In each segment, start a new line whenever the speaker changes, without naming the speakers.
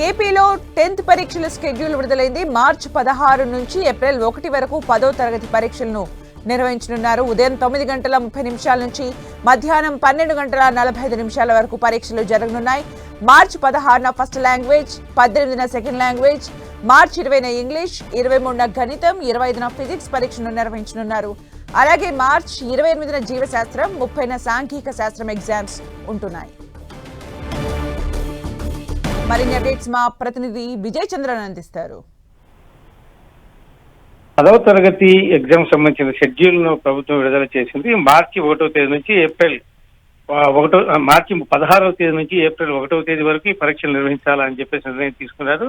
ఏపీలో 10th పరీక్షల schedule విడుదలైంది. మార్చి 16 నుంచి ఏప్రిల్ 1 వరకు 10వ తరగతి పరీక్షలను నిర్వహించనున్నారు. ఉదయం 9:30 నుంచి మధ్యాహ్నం 12:45 వరకు పరీక్షలు జరగనున్నాయి. మార్చి 16న ఫస్ట్ లాంగ్వేజ్, 18న సెకండ్ లాంగ్వేజ్, మార్చి 20న ఇంగ్లీష్, 23న గణితం, 25న ఫిజిక్స్ పరీక్షను నిర్వహించనున్నారు. అలాగే మార్చి 28న జీవశాస్త్రం, 30న సాంఘిక శాస్త్రం ఎగ్జామ్స్ ఉంటున్నాయి. మరిన్ని అప్డేట్స్ మా ప్రతినిధి విజయ్ చంద్రన్ అందిస్తారు.
10వ తరగతి ఎగ్జామ్ సంబంధించిన షెడ్యూల్ ను ప్రభుత్వం విడుదల చేసింది. మార్చి 1వ తేదీ నుంచి మార్చి 16వ తేదీ నుంచి ఏప్రిల్ 1వ తేదీ వరకు ఈ పరీక్షలు నిర్వహించాలని చెప్పేసి నిర్ణయం తీసుకున్నారు.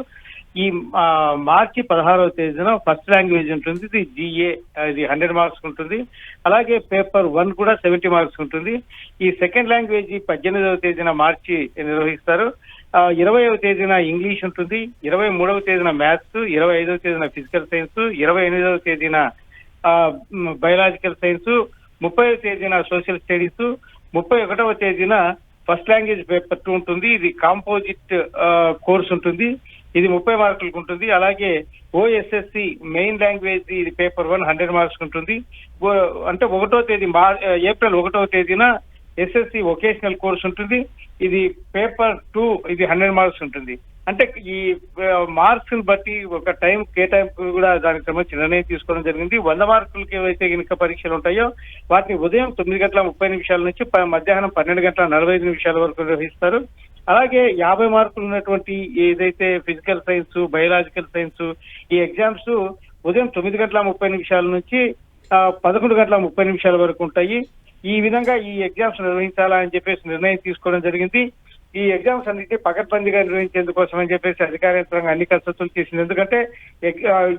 ఈ మార్చి 16వ తేదీన ఫస్ట్ లాంగ్వేజ్ ఉంటుంది. ఇది GA, ఇది 100 మార్క్స్ ఉంటుంది. అలాగే పేపర్ 1 కూడా 70 మార్క్స్ ఉంటుంది. ఈ సెకండ్ లాంగ్వేజ్ 18వ తేదీన మార్చి నిర్వహిస్తారు. 20వ తేదీన ఇంగ్లీష్ ఉంటుంది. 23వ తేదీన మ్యాథ్స్, 25వ తేదీన ఫిజికల్ సైన్స్, 28వ తేదీన బయలాజికల్ సైన్స్, 30వ తేదీన సోషల్ స్టడీస్, 31వ తేదీన ఫస్ట్ లాంగ్వేజ్ పేపర్ 2 ఉంటుంది. ఇది కాంపోజిట్ కోర్స్ ఉంటుంది. ఇది 30 మార్కులకు ఉంటుంది. అలాగే OSSC మెయిన్ లాంగ్వేజ్ ఇది పేపర్ 1 100 మార్క్స్ ఉంటుంది. అంటే 1వ తేదీ ఏప్రిల్ 1వ తేదీన SSC వొకేషనల్ కోర్స్ ఉంటుంది. ఇది పేపర్ 2, ఇది 100 మార్క్స్ ఉంటుంది. అంటే ఈ మార్క్స్ ని బట్టి ఒక టైం కేటాయింపు కూడా దానికి సంబంధించి నిర్ణయం తీసుకోవడం జరిగింది. 100 మార్కులకి ఏవైతే కనుక పరీక్షలు ఉంటాయో వాటిని ఉదయం 9:30 నుంచి మధ్యాహ్నం 12:45 వరకు నిర్వహిస్తారు. అలాగే 50 మార్కులు ఉన్నటువంటి ఏదైతే ఫిజికల్ సైన్స్, బయలాజికల్ సైన్స్ ఈ ఎగ్జామ్స్ ఉదయం 9:30 నుంచి 11:30 వరకు ఉంటాయి. ఈ విధంగా ఈ ఎగ్జామ్స్ నిర్వహించాలని చెప్పేసి నిర్ణయం తీసుకోవడం జరిగింది. ఈ ఎగ్జామ్స్ అన్నింటినీ పకడ్బందీగా నిర్వహించేందుకోసం అని చెప్పేసి అధికార యంత్రాంగం అన్ని కసరత్తులు చేసింది. ఎందుకంటే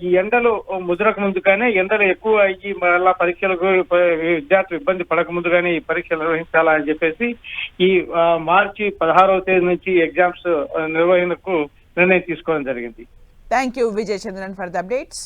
ఈ ఎండలు ముదరక ముందుగానే, ఎండలు ఎక్కువ అయ్యి మళ్ళా పరీక్షలకు విద్యార్థులు ఇబ్బంది పడక ముందుగానే ఈ పరీక్షలు నిర్వహించాలని చెప్పేసి ఈ మార్చి 16వ తేదీ నుంచి ఎగ్జామ్స్ నిర్వహణకు నిర్ణయం తీసుకోవడం జరిగింది.
Thank you Vijay Chandran for the updates.